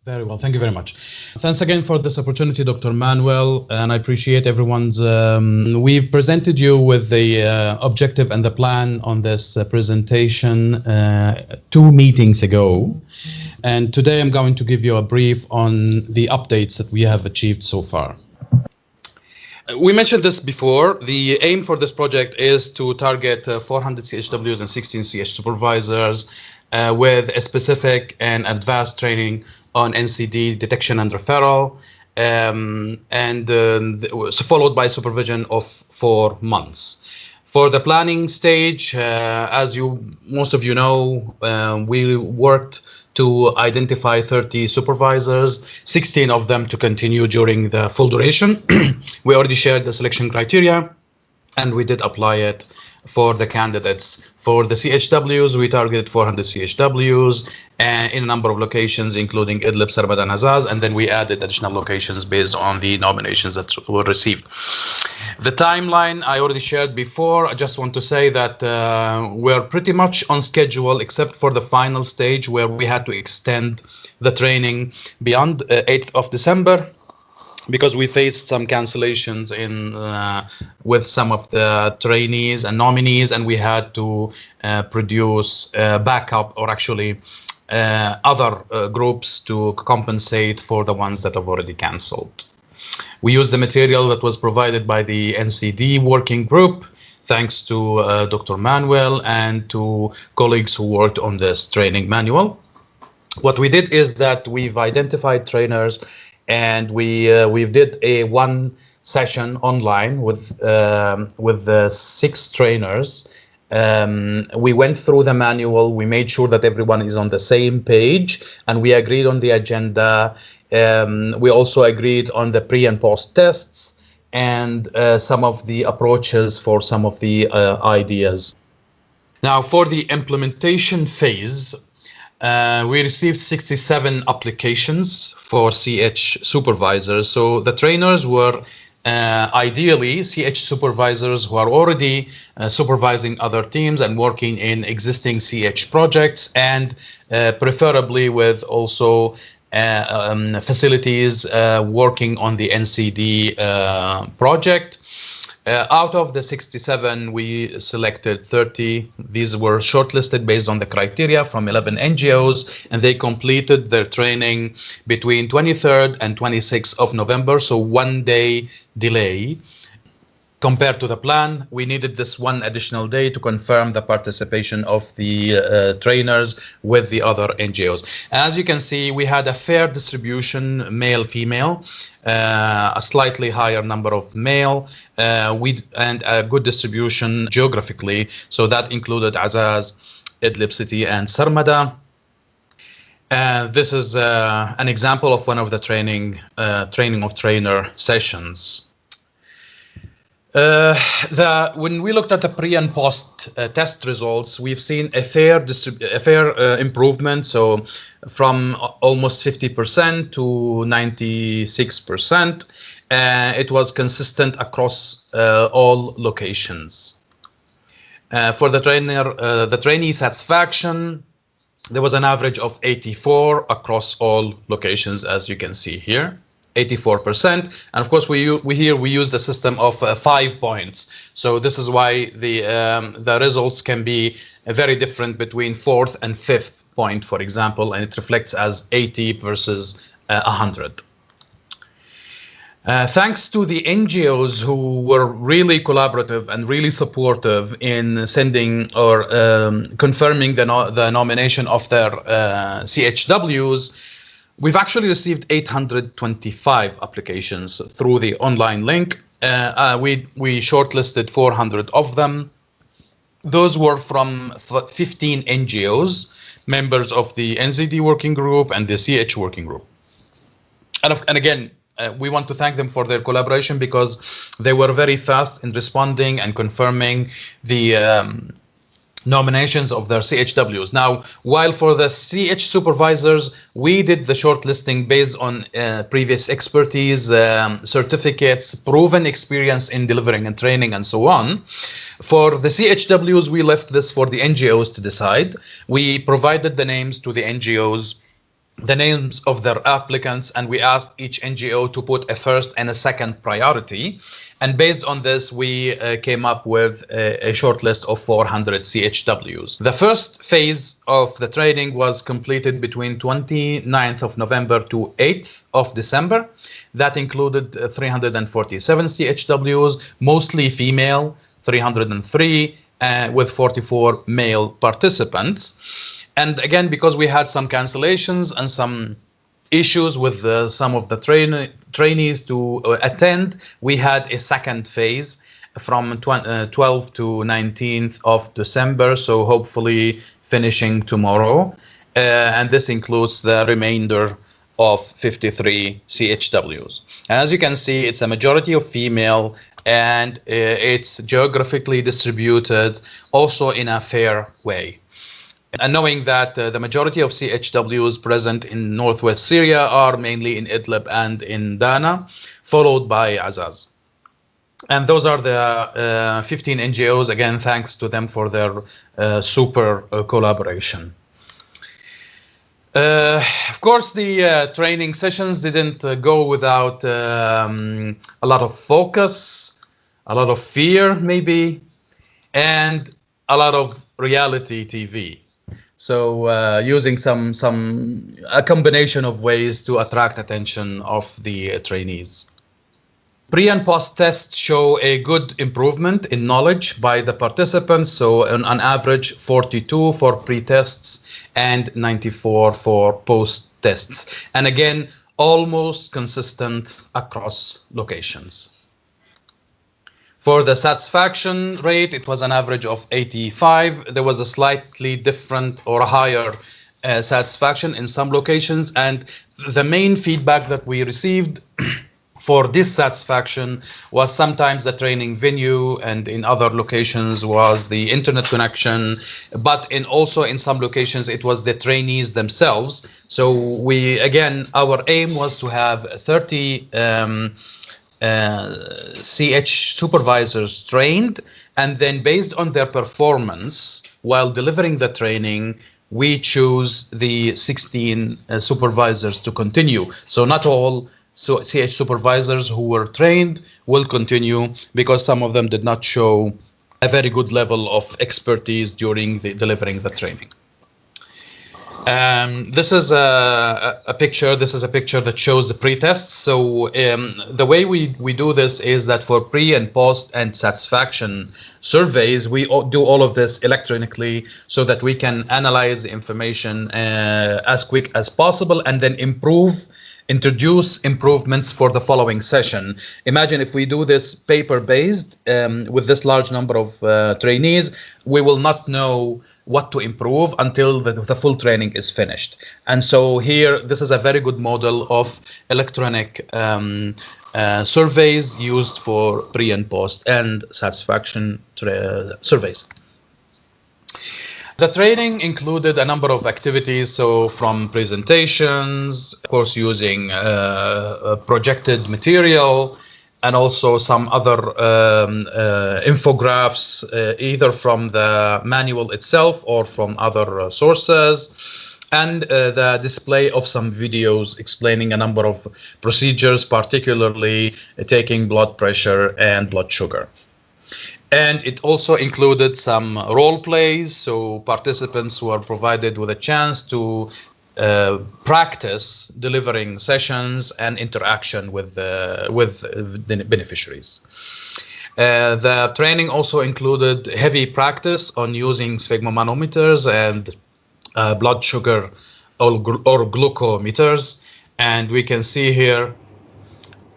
Very well. Thank you very much. Thanks again for this opportunity, Dr. Manuel, and I appreciate everyone's. We've presented you with the objective and the plan on this presentation 2 meetings ago. And today I'm going to give you a brief on the updates that we have achieved so far. We mentioned this before. The aim for this project is to target 400 CHWs and 16 CH supervisors with a specific and advanced training on NCD detection and referral, followed by supervision of 4 months. For the planning stage, as most of you know, we worked to identify 30 supervisors, 16 of them to continue during the full duration. We already shared the selection criteria, and we did apply it for the candidates. For the CHWs, we targeted 400 CHWs in a number of locations, including Idlib, Sarmad, and Azaz, and then we added additional locations based on the nominations that were received. The timeline I already shared before. I just want to say that we're pretty much on schedule, except for the final stage where we had to extend the training beyond 8th of December. Because we faced some cancellations with some of the trainees and nominees, and we had to produce backup, or actually other groups to compensate for the ones that have already canceled. We used the material that was provided by the NCD working group, thanks to Dr. Manuel and to colleagues who worked on this training manual. What we did is that we've identified trainers, and we did a 1 session online with the 6 trainers. We went through the manual. We made sure that everyone is on the same page, and we agreed on the agenda. We also agreed on the pre and post tests and some of the approaches for some of the ideas. Now, for the implementation phase, we received 67 applications for CH supervisors. So the trainers were ideally CH supervisors who are already supervising other teams and working in existing CH projects, and preferably with also facilities working on the NCD project. Out of the 67, we selected 30. These were shortlisted based on the criteria from 11 NGOs, and they completed their training between 23rd and 26th of November, so 1 day delay. Compared to the plan, we needed this 1 additional day to confirm the participation of the trainers with the other NGOs. As you can see, we had a fair distribution, male-female, a slightly higher number of male, and a good distribution geographically. So that included Azaz, Idlib City, and Sarmada. This is an example of one of the training of trainer sessions. When we looked at the pre and post test results, we've seen a fair improvement. So from almost 50% to 96%, it was consistent across all locations. For the trainee satisfaction, there was an average of 84 across all locations, as you can see here. 84%, and of course we use the system of 5 points. So this is why the results can be very different between 4th and 5th point, for example, and it reflects as 80 versus 100. Thanks to the NGOs who were really collaborative and really supportive in sending or confirming the nomination of their CHWs, we've actually received 825 applications through the online link. We shortlisted 400 of them. Those were from 15 NGOs, members of the NCD working group and the CH working group. And again, we want to thank them for their collaboration, because they were very fast in responding and confirming the nominations of their CHWs. Now, while for the CH supervisors, we did the shortlisting based on previous expertise, certificates, proven experience in delivering and training, and so on. For the CHWs, we left this for the NGOs to decide. We provided the names to the NGOs the names of their applicants, and we asked each NGO to put a first and a second priority. And based on this, we came up with a short list of 400 CHWs. The first phase of the training was completed between 29th of November to 8th of December. That included 347 CHWs, mostly female, 303, with 44 male participants. And again, because we had some cancellations and some issues with some of the trainees to attend, we had a second phase from 12th to 19th of December, so hopefully finishing tomorrow. And this includes the remainder of 53 CHWs. And as you can see, it's a majority of female, and it's geographically distributed also in a fair way. And knowing that the majority of CHWs present in northwest Syria are mainly in Idlib and in Dana, followed by Azaz. And those are the 15 NGOs. Again, thanks to them for their super collaboration. Of course, the training sessions didn't go without a lot of focus, a lot of fear, maybe, and a lot of reality TV. So using a combination of ways to attract attention of the trainees. Pre and post tests show a good improvement in knowledge by the participants. So on average, 42 for pre-tests and 94 for post-tests. And again, almost consistent across locations. For the satisfaction rate, it was an average of 85. There was a slightly different or higher satisfaction in some locations. And the main feedback that we received for dissatisfaction was sometimes the training venue, and in other locations was the internet connection, but also in some locations it was the trainees themselves. So our aim was to have 30 CH supervisors trained, and then based on their performance while delivering the training, we choose the 16 supervisors to continue. So not all CH supervisors who were trained will continue, because some of them did not show a very good level of expertise during delivering the training. This is a picture. This is a picture that shows the pre-tests. So the way we do this is that for pre and post and satisfaction surveys, we do all of this electronically so that we can analyze the information as quick as possible and then introduce improvements for the following session. Imagine if we do this paper-based with this large number of trainees, we will not know what to improve until the full training is finished. And so here, this is a very good model of electronic surveys used for pre and post and satisfaction surveys. The training included a number of activities, so from presentations, of course, using projected material, and also some other infographics, either from the manual itself or from other sources, and the display of some videos explaining a number of procedures, particularly taking blood pressure and blood sugar. And it also included some role plays, so participants were provided with a chance to practice delivering sessions and interaction with the beneficiaries. The training also included heavy practice on using sphygmomanometers and blood sugar or glucometers. And we can see here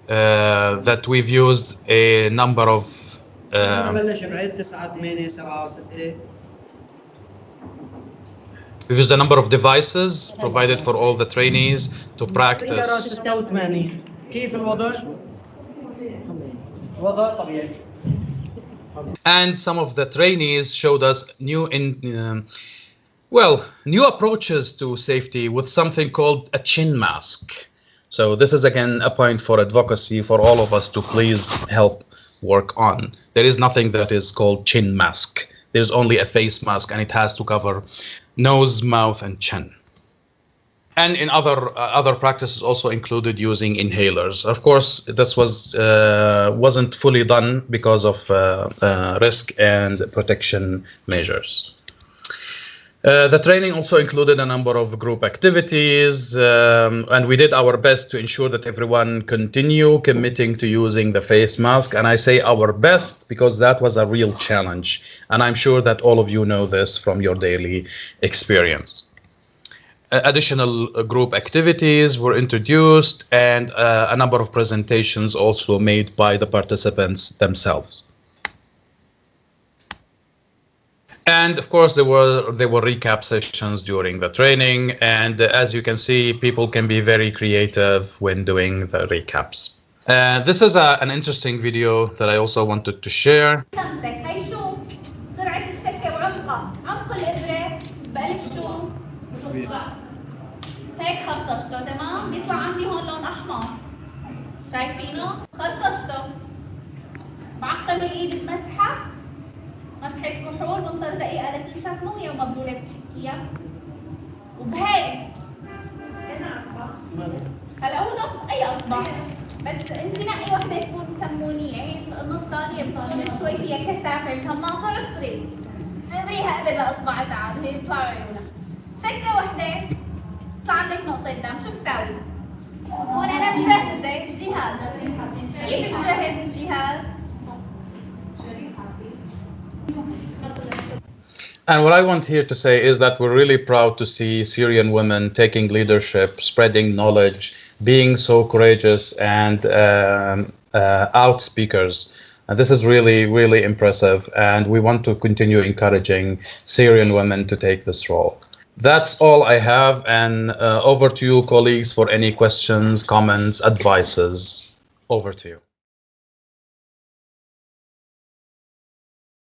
that we've used a number of we've used a number of devices provided for all the trainees to practice. And some of the trainees showed us new approaches to safety with something called a chin mask. So this is again a point for advocacy for all of us to please help work on. There is nothing that is called chin mask. There's only a face mask, and it has to cover nose, mouth, and chin. And in other practices also included using inhalers. Of course, this wasn't fully done because of risk and protection measures. The training also included a number of group activities, and we did our best to ensure that everyone continue committing to using the face mask. And I say our best because that was a real challenge. And I'm sure that all of you know this from your daily experience. Additional group activities were introduced, and a number of presentations also made by the participants themselves. And of course, there were recap sessions during the training, and as you can see, people can be very creative when doing the recaps. This is an interesting video that I also wanted to share. هيك خطشته تمام بيطلع عندي هون لون احمر شايفينه خطشته بعقم الايد بمسحه مسحه كحول بنطر دقيقه لتيشرت مويه ومبلوله بتشكيها وبهيك هنا اصبع هلا هو نص اي اصبع بس انت نقي وحده تكون سمونيه هي النص ثانيه بتكون شوي فيها كثافه مشان ما تعصري اعمليها قبل الاصبع تعال هي بيطلعوا عيونها شكه وحده عندك نقطة دم شو بساوي؟ هون أنا بجهز الجهاز كيف بجهز الجهاز؟ And what I want here to say is that we're really proud to see Syrian women taking leadership, spreading knowledge, being so courageous and out speakers. And this is really, really impressive. And we want to continue encouraging Syrian women to take this role. That's all I have, and over to you, colleagues, for any questions, comments, advices. Over to you.